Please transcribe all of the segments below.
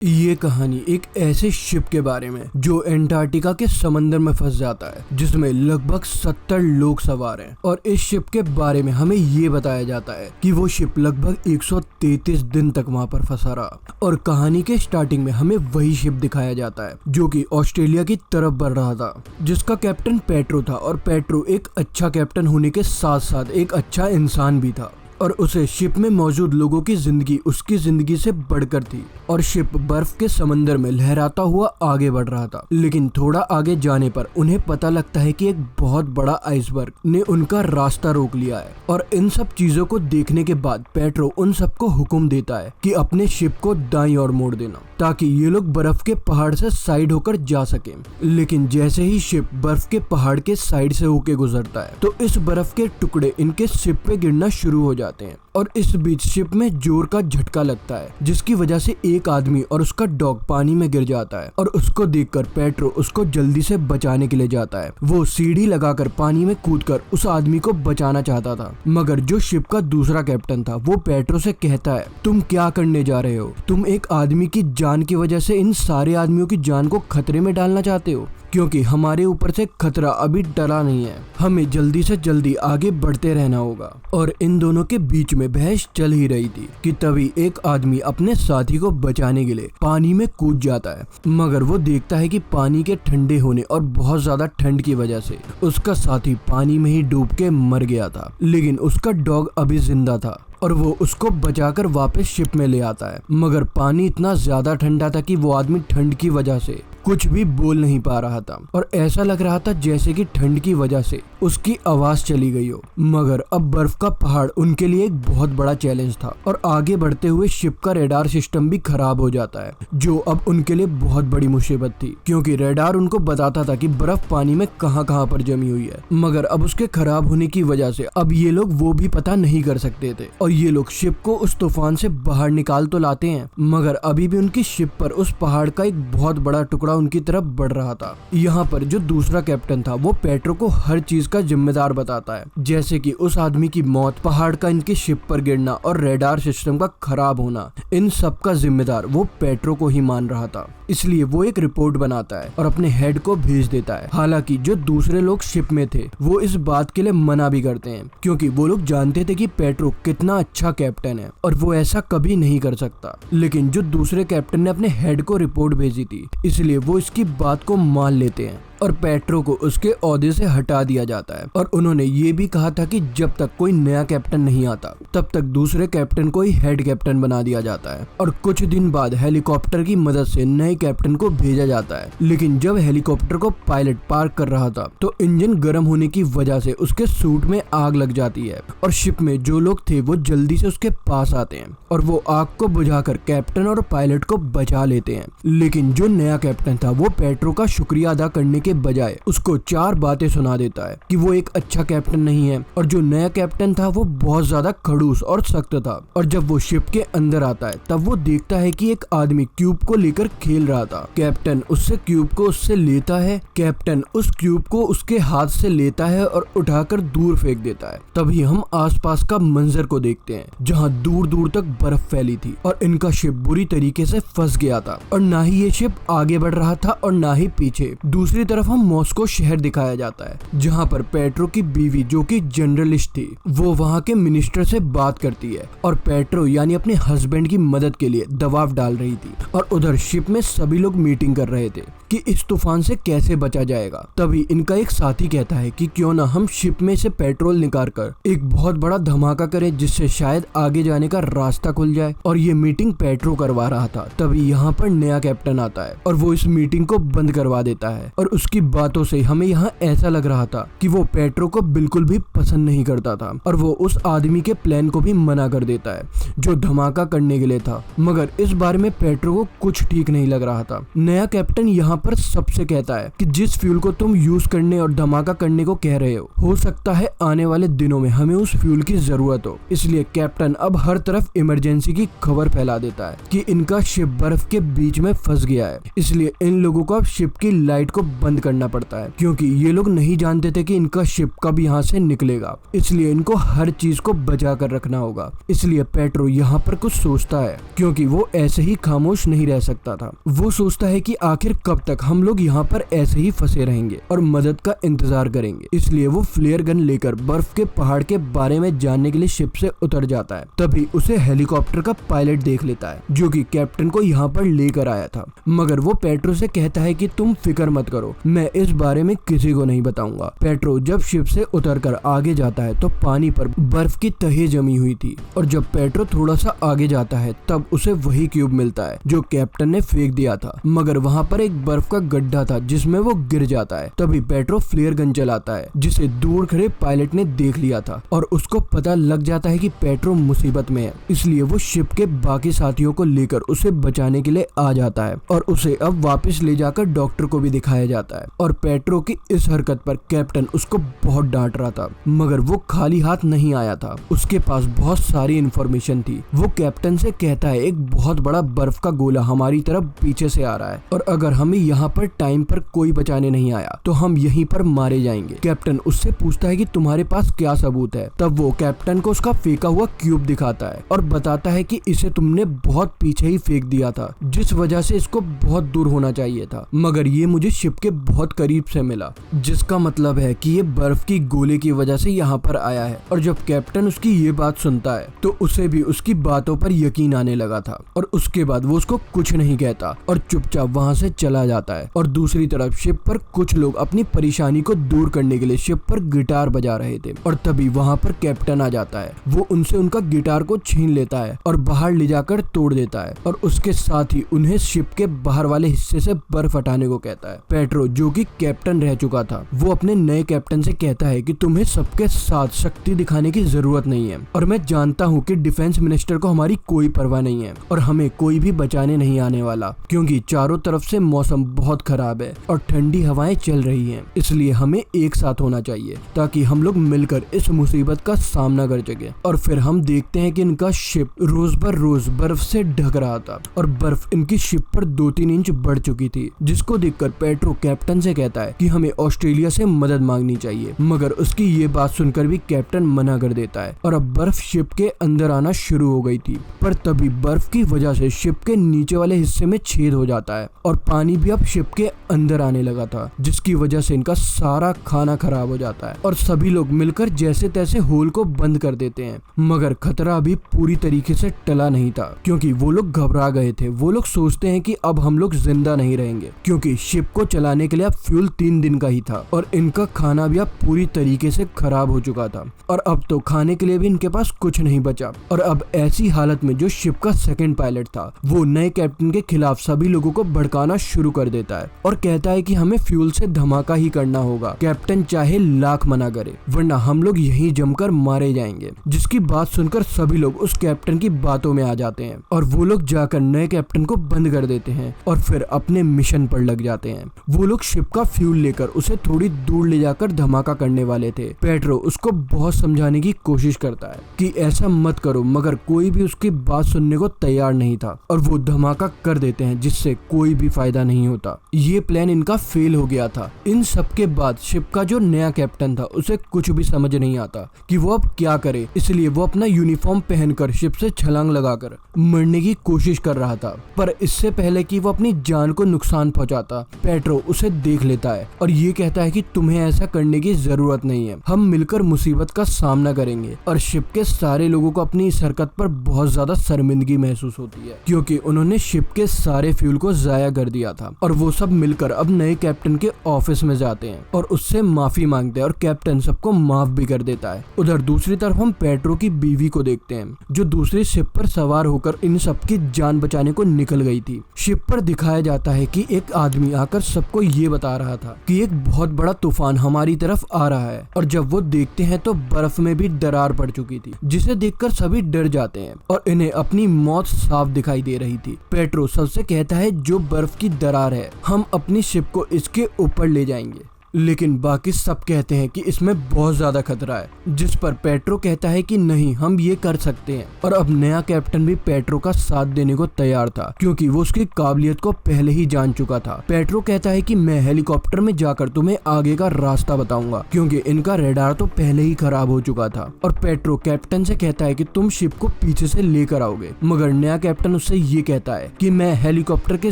ये कहानी एक ऐसे शिप के बारे में जो अंटार्कटिका के समंदर में फंस जाता है, जिसमें लगभग 70 लोग सवार हैं। और इस शिप के बारे में हमें ये बताया जाता है कि वो शिप लगभग 133 दिन तक वहाँ पर फंसा रहा। और कहानी के स्टार्टिंग में हमें वही शिप दिखाया जाता है जो कि ऑस्ट्रेलिया की तरफ बढ़ रहा था, जिसका कैप्टन पेट्रो था। और पेट्रो एक अच्छा कैप्टन होने के साथ साथ एक अच्छा इंसान भी था, और उसे शिप में मौजूद लोगों की जिंदगी उसकी जिंदगी से बढ़कर थी। और शिप बर्फ के समंदर में लहराता हुआ आगे बढ़ रहा था, लेकिन थोड़ा आगे जाने पर उन्हें पता लगता है कि एक बहुत बड़ा आइसबर्ग ने उनका रास्ता रोक लिया है। और इन सब चीजों को देखने के बाद पेट्रो उन सबको हुक्म देता है कि अपने शिप को दाईं ओर मोड़ देना, ताकि ये लोग बर्फ के पहाड़ से साइड होकर जा सकें। लेकिन जैसे ही शिप बर्फ के पहाड़ के साइड से होके गुजरता है, तो इस बर्फ के टुकड़े इनके शिप पे गिरना शुरू हो जाते हैं। और इस बीच शिप में जोर का झटका लगता है, जिसकी वजह से एक आदमी और उसका डॉग पानी में गिर जाता है। और उसको देखकर पेट्रो उसको जल्दी से बचाने के लिए जाता है। वो सीढ़ी लगाकर पानी में कूदकर उस आदमी को बचाना चाहता था, मगर जो शिप का दूसरा कैप्टन था वो पेट्रो से कहता है, तुम क्या करने जा रहे हो? तुम एक आदमी की जान की वजह से इन सारे आदमियों की जान को खतरे में डालना चाहते हो? क्योंकि हमारे ऊपर से खतरा अभी टला नहीं है, हमें जल्दी से जल्दी आगे बढ़ते रहना होगा। और इन दोनों के बीच में बहस चल ही रही थी कि तभी एक आदमी अपने साथी को बचाने के लिए पानी में कूद जाता है, मगर वो देखता है कि पानी के ठंडे होने और बहुत ज्यादा ठंड की वजह से उसका साथी पानी में ही डूब के मर गया था। लेकिन उसका डॉग अभी जिंदा था और वो उसको बचाकर वापस शिप में ले आता है, मगर पानी इतना ज्यादा ठंडा था कि वो आदमी ठंड की वजह से कुछ भी बोल नहीं पा रहा था। और ऐसा लग रहा था जैसे कि ठंड की वजह से उसकी आवाज चली गई हो। मगर अब बर्फ का पहाड़ उनके लिए एक बहुत बड़ा चैलेंज था, और आगे बढ़ते हुए शिप का रेडार सिस्टम भी खराब हो जाता है, जो अब उनके लिए बहुत बड़ी मुसीबत थी। क्योंकि रेडार उनको बताता था कि बर्फ पानी में कहां कहां पर जमी हुई है, मगर अब उसके खराब होने की वजह से अब ये लोग वो भी पता नहीं कर सकते थे। और ये लोग शिप को उस तूफान से बाहर निकाल तो लाते हैं, मगर अभी भी उनकी शिप पर उस पहाड़ का एक बहुत बड़ा टुकड़ा उनकी तरफ बढ़ रहा था। यहाँ पर जो दूसरा कैप्टन था वो पेट्रो को हर चीज का जिम्मेदार बताता है, जैसे कि उस आदमी की मौत, पहाड़ का इनकी शिप पर गिरना और रेडार सिस्टम का खराब होना। इन सब का जिम्मेदार वो पेट्रो को ही मान रहा था। इसलिए वो एक रिपोर्ट बनाता है और अपने हेड को भेज देता है। हालांकि जो दूसरे लोग शिप में थे वो इस बात के लिए मना भी करते हैं, क्योंकि वो लोग जानते थे कि पेट्रो कितना अच्छा कैप्टन है और वो ऐसा कभी नहीं कर सकता। लेकिन जो दूसरे कैप्टन ने अपने हेड को रिपोर्ट भेजी थी, इसलिए वो इसकी बात को मान लेते हैं और पेट्रो को उसके ओहदे से हटा दिया जाता है। और उन्होंने ये भी कहा था कि जब तक कोई नया कैप्टन नहीं आता तब तक दूसरे कैप्टन को ही हेड कैप्टन बना दिया जाता है। और कुछ दिन बाद हेलीकॉप्टर की मदद से नए कैप्टन को भेजा जाता है। लेकिन जब हेलीकॉप्टर को पायलट पार्क कर रहा था तो इंजन गर्म होने की वजह से उसके सूट में आग लग जाती है, और शिप में जो लोग थे वो जल्दी से उसके पास आते हैं और वो आग को बुझाकर कैप्टन और पायलट को बचा लेते हैं। लेकिन जो नया कैप्टन था वो पेट्रो का शुक्रिया अदा करने के बजाय उसको 4 बातें सुना देता है कि वो एक अच्छा कैप्टन नहीं है, और जो नया कैप्टन था वो बहुत ज्यादा खड़ूस और सख्त था। और जब वो शिप के अंदर आता है तब वो देखता है कि एक आदमी क्यूब को लेकर खेल रहा था। कैप्टन उससे क्यूब को उससे लेता है, कैप्टन उस क्यूब को उसके हाथ से लेता है और उठाकर दूर फेंक देता है। तभी हम आसपास का मंजर को देखते हैं, जहाँ दूर दूर तक बर्फ फैली थी और इनका शिप बुरी तरीके से फंस गया था। और ना ही ये शिप आगे बढ़ रहा था और ना ही पीछे। दूसरी तरफ हम मॉस्को शहर दिखाया जाता है, जहाँ पर पेट्रो की बीवी जो कि जर्नलिस्ट थी वो वहाँ के मिनिस्टर से बात करती है और पेट्रो यानी अपने हस्बैंड की मदद के लिए दबाव डाल रही थी। और उधर शिप में सभी लोग मीटिंग कर रहे थे कि इस तूफान से कैसे बचा जाएगा। तभी इनका एक साथी कहता है कि क्यों ना हम शिप में से पेट्रोल निकाल कर एक बहुत बड़ा धमाका करें, जिससे शायद आगे जाने का रास्ता खुल जाए। और ये मीटिंग पेट्रो करवा रहा था। तभी यहाँ पर नया कैप्टन आता है और वो इस मीटिंग को बंद करवा देता है। और उसकी बातों से हमें यहाँ ऐसा लग रहा था कि वो पेट्रो को बिल्कुल भी पसंद नहीं करता था, और वो उस आदमी के प्लान को भी मना कर देता है जो धमाका करने के लिए था। मगर इस बारे में पेट्रो को कुछ ठीक नहीं लग रहा था। नया कैप्टन यहाँ पर सबसे कहता है कि जिस फ्यूल को तुम यूज करने और धमाका करने को कह रहे हो सकता है आने वाले दिनों में हमें उस फ्यूल की जरूरत हो। इसलिए कैप्टन अब हर तरफ इमरजेंसी की खबर फैला देता है कि इनका शिप बर्फ के बीच में फंस गया है, इसलिए इन लोगों को अब शिप की लाइट को बंद बंद करना पड़ता है, क्योंकि ये लोग नहीं जानते थे कि इनका शिप कब यहाँ से निकलेगा, इसलिए इनको हर चीज को बचा कर रखना होगा। इसलिए पेट्रो यहाँ पर कुछ सोचता है, क्योंकि वो ऐसे ही खामोश नहीं रह सकता था। वो सोचता है कि आखिर कब तक हम लोग यहाँ पर ऐसे ही फंसे रहेंगे और मदद का इंतजार करेंगे। इसलिए वो फ्लेयर गन लेकर बर्फ के पहाड़ के बारे में जानने के लिए शिप से उतर जाता है। तभी उसे हेलीकॉप्टर का पायलट देख लेता है, जो कि कैप्टन को यहाँ पर लेकर आया था। मगर वो पेट्रो से कहता है कि तुम फिक्र मत करो, मैं इस बारे में किसी को नहीं बताऊंगा। पेट्रो जब शिप से उतरकर आगे जाता है तो पानी पर बर्फ की तहें जमी हुई थी, और जब पेट्रो थोड़ा सा आगे जाता है तब उसे वही क्यूब मिलता है जो कैप्टन ने फेंक दिया था। मगर वहाँ पर एक बर्फ का गड्ढा था जिसमें वो गिर जाता है। तभी पेट्रो फ्लेयर गन चलाता है, जिसे दूर खड़े पायलट ने देख लिया था और उसको पता लग जाता है कि पेट्रो मुसीबत में है। इसलिए वो शिप के बाकी साथियों को लेकर उसे बचाने के लिए आ जाता है और उसे अब वापस ले जाकर डॉक्टर को भी दिखाया जाता है। और पेट्रो की इस हरकत पर कैप्टन उसको बहुत डांट रहा था, मगर वो खाली हाथ नहीं आया था, उसके पास बहुत सारी इंफॉर्मेशन थी। वो कैप्टन से कहता है एक बहुत बड़ा बर्फ का गोला हमारी तरफ पीछे से आ रहा है, और अगर हमें यहाँ पर टाइम पर कोई बचाने नहीं आया तो हम यहीं पर मारे जाएंगे। कैप्टन उससे पूछता है कि तुम्हारे पास क्या सबूत है। तब वो कैप्टन को उसका फेंका हुआ क्यूब दिखाता है और बताता है कि इसे तुमने बहुत पीछे ही फेंक दिया था, जिस वजह से इसको बहुत दूर होना चाहिए था, मगर ये मुझे शिप के बहुत करीब से मिला, जिसका मतलब है कि ये बर्फ की गोले की वजह से यहाँ पर आया है। और जब कैप्टन उसकी ये बात सुनता है तो उसे भी उसकी बातों पर यकीन आने लगा था, और उसके बाद वो उसको कुछ नहीं कहता और चुपचाप वहाँ से चला जाता है। और दूसरी तरफ शिप पर कुछ लोग अपनी परेशानी को दूर करने के लिए शिप पर गिटार बजा रहे थे, और तभी वहाँ पर कैप्टन आ जाता है। वो उनसे उनका गिटार को छीन लेता है और बाहर ले जाकर तोड़ देता है, और उसके साथ ही उन्हें शिप के बाहर वाले हिस्से से बर्फ हटाने को कहता है। पेट्रो, जो कि कैप्टन रह चुका था, वो अपने नए कैप्टन से कहता है कि तुम्हें सबके साथ शक्ति दिखाने की जरूरत नहीं है, और मैं जानता हूँ कि डिफेंस मिनिस्टर को हमारी कोई परवाह नहीं है और हमें कोई भी बचाने नहीं आने वाला, क्योंकि चारों तरफ से मौसम बहुत खराब है और ठंडी हवाएं चल रही हैं। इसलिए हमें एक साथ होना चाहिए ताकि हम लोग मिलकर इस मुसीबत का सामना कर सके। और फिर हम देखते हैं कि इनका शिप रोज बर रोज बर्फ से ढक रहा था और बर्फ इनकी शिप पर 2-3 इंच बढ़ चुकी थी, जिसको देखकर पेट्रो कैप्टन से कहता है कि हमें ऑस्ट्रेलिया से मदद मांगनी चाहिए। मगर उसकी ये बात सुनकर भी कैप्टन मना कर देता है और अब बर्फ शिप के अंदर आना शुरू हो गई थी। पर तभी बर्फ की वजह से शिप के नीचे वाले हिस्से में छेद हो जाता है और पानी भी अब शिप के अंदर आने लगा था, जिसकी वजह से इनका सारा खाना खराब हो जाता है और सभी लोग मिलकर जैसे तैसे होल को बंद कर देते हैं। मगर खतरा अभी पूरी तरीके से टला नहीं था, क्योंकि वो लोग घबरा गए थे। वो लोग सोचते हैं कि अब हम लोग जिंदा नहीं रहेंगे, क्योंकि शिप को चलाने के लिए अब फ्यूल 3 दिन का ही था और इनका खाना भी अब पूरी तरीके से खराब हो चुका था, और अब तो खाने के लिए भी इनके पास कुछ नहीं बचा। और अब ऐसी हालत में जो शिप का सेकंड पायलट था, वो नए कैप्टन के खिलाफ सभी लोगों को भड़काना शुरू कर देता है और कहता है कि हमें फ्यूल से धमाका ही करना होगा, कैप्टन चाहे लाख मना करे, वरना हम लोग यहीं जमकर मारे जाएंगे। जिसकी बात सुनकर सभी लोग उस कैप्टन की बातों में आ जाते हैं और वो लोग जाकर नए कैप्टन को बंद कर देते हैं और फिर अपने मिशन पर लग जाते हैं। वो लोग शिप का फ्यूल लेकर उसे थोड़ी दूर ले जाकर धमाका करने वाले थे। पेट्रो उसको बहुत समझाने की कोशिश करता है कि ऐसा मत करो, मगर कोई भी उसकी बात सुनने को तैयार नहीं था और वो धमाका कर देते हैं, जिससे कोई भी फायदा नहीं होता। ये प्लान इनका फेल हो गया था। इन सब के बाद शिप का जो नया कैप्टन था, उसे कुछ भी समझ नहीं आता कि वो अब क्या करे, इसलिए वो अपना यूनिफॉर्म पहनकर शिप से छलांग लगाकर मरने की कोशिश कर रहा था। पर इससे पहले कि वो अपनी जान को नुकसान पहुंचाता, पेट्रो उसे देख लेता है और ये कहता है कि तुम्हें ऐसा करने की जरूरत नहीं है, हम मिलकर मुसीबत का सामना करेंगे। और शिप के सारे लोगों को अपनी इस हरकत पर बहुत ज्यादा शर्मिंदगी महसूस होती है, क्योंकि उन्होंने शिप के सारे फ्यूल को जाया कर दिया था। और वो सब मिलकर अब नए कैप्टन के ऑफिस में जाते हैं और उससे माफी मांगते हैं और कैप्टन सबको माफ भी कर देता है। उधर दूसरी तरफ हम पेट्रो की बीवी को देखते हैं, जो दूसरी शिप पर सवार होकर इन सबकी जान बचाने को निकल गई थी। शिप पर दिखाया जाता है कि एक आदमी आकर सबको ये बता रहा था कि एक बहुत बड़ा तूफान हमारी तरफ आ रहा है, और जब वो देखते हैं तो बर्फ में भी दरार पड़ चुकी थी, जिसे देखकर सभी डर जाते हैं और इन्हें अपनी मौत साफ दिखाई दे रही थी। पेट्रो सबसे कहता है जो बर्फ की दरार है, हम अपनी शिप को इसके ऊपर ले जाएंगे। लेकिन बाकी सब कहते हैं कि इसमें बहुत ज्यादा खतरा है, जिस पर पेट्रो कहता है कि नहीं, हम ये कर सकते हैं। और अब नया कैप्टन भी पेट्रो का साथ देने को तैयार था, क्योंकि वो उसकी काबिलियत को पहले ही जान चुका था। पेट्रो कहता है कि मैं हेलीकॉप्टर में जाकर तुम्हें आगे का रास्ता बताऊंगा, क्योंकि इनका रेडार तो पहले ही खराब हो चुका था। और पेट्रो कैप्टन से कहता है कि तुम शिप को पीछे से लेकर आओगे, मगर नया कैप्टन उससे ये कहता है कि मैं हेलीकॉप्टर के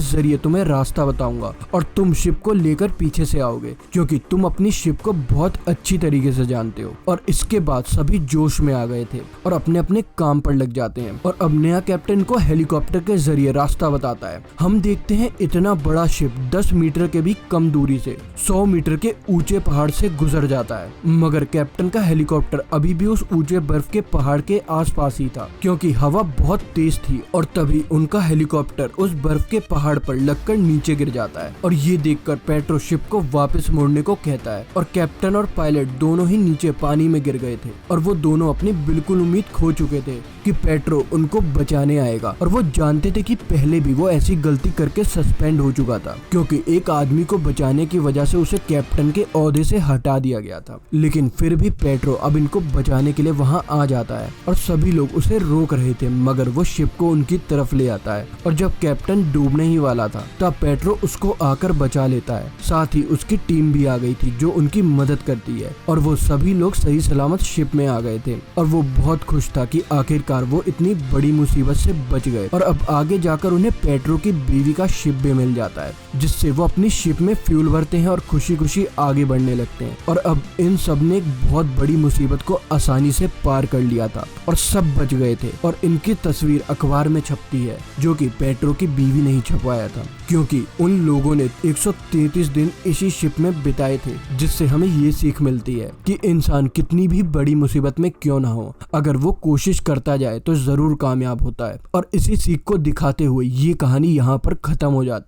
जरिए तुम्हें रास्ता बताऊंगा और तुम शिप को लेकर पीछे से आओगे, क्योंकि तुम अपनी शिप को बहुत अच्छी तरीके से जानते हो। और इसके बाद सभी जोश में आ गए थे और अपने अपने काम पर लग जाते हैं। और अब नया कैप्टन को हेलीकॉप्टर के जरिए रास्ता बताता है। हम देखते हैं इतना बड़ा शिप 10 मीटर के भी कम दूरी से 100 मीटर के ऊंचे पहाड़ से गुजर जाता है, मगर कैप्टन का हेलीकॉप्टर अभी भी उस ऊंचे बर्फ के पहाड़ के आसपास ही था, क्योंकि हवा बहुत तेज थी। और तभी उनका हेलीकॉप्टर उस बर्फ के पहाड़ पर लगकर नीचे गिर जाता है। और ये देखकर पेट्रो शिप को वापस मोड़ने को कहता है और कैप्टन और पायलट दोनों ही नीचे पानी में गिर गए थे। और वो दोनों अपनी बिल्कुल उम्मीद खो चुके थे कि पेट्रो उनको बचाने आएगा। और वो जानते थे कि पहले भी वो ऐसी गलती करके सस्पेंड हो चुका था, क्योंकि एक आदमी को बचाने की वजह से उसे कैप्टन के ओहदे से हटा दिया गया था। लेकिन फिर भी पेट्रो अब इनको बचाने के लिए वहां आ जाता है और सभी लोग उसे रोक रहे थे, मगर वो शिप को उनकी तरफ ले आता है। और जब कैप्टन डूबने ही वाला था तब पेट्रो उसको आकर बचा लेता है। साथ ही उसकी टीम भी आ गई थी जो उनकी मदद करती है, और वो सभी लोग सही सलामत शिप में आ गए थे। और वो बहुत खुश था कि आखिरकार वो इतनी बड़ी मुसीबत से बच गए। और अब आगे जाकर उन्हें पेट्रो की बीवी का शिप भी मिल जाता है, जिससे वो अपनी शिप में फ्यूल भरते हैं और खुशी खुशी आगे बढ़ने लगते हैं। और अब इन सब ने एक बहुत बड़ी मुसीबत को आसानी से पार कर लिया था और सब बच गए थे। और इनकी तस्वीर अखबार में छपती है, जो कि पेट्रो की बीवी ने ही छपवाया था, क्योंकि उन लोगों ने 133 दिन इसी शिप में बिताए थे। जिससे हमें ये सीख मिलती है कि इंसान कितनी भी बड़ी मुसीबत में क्यों ना हो, अगर वो कोशिश करता जाए तो जरूर कामयाब होता है। और इसी सीख को दिखाते हुए ये कहानी यहाँ पर खत्म हो जाती है।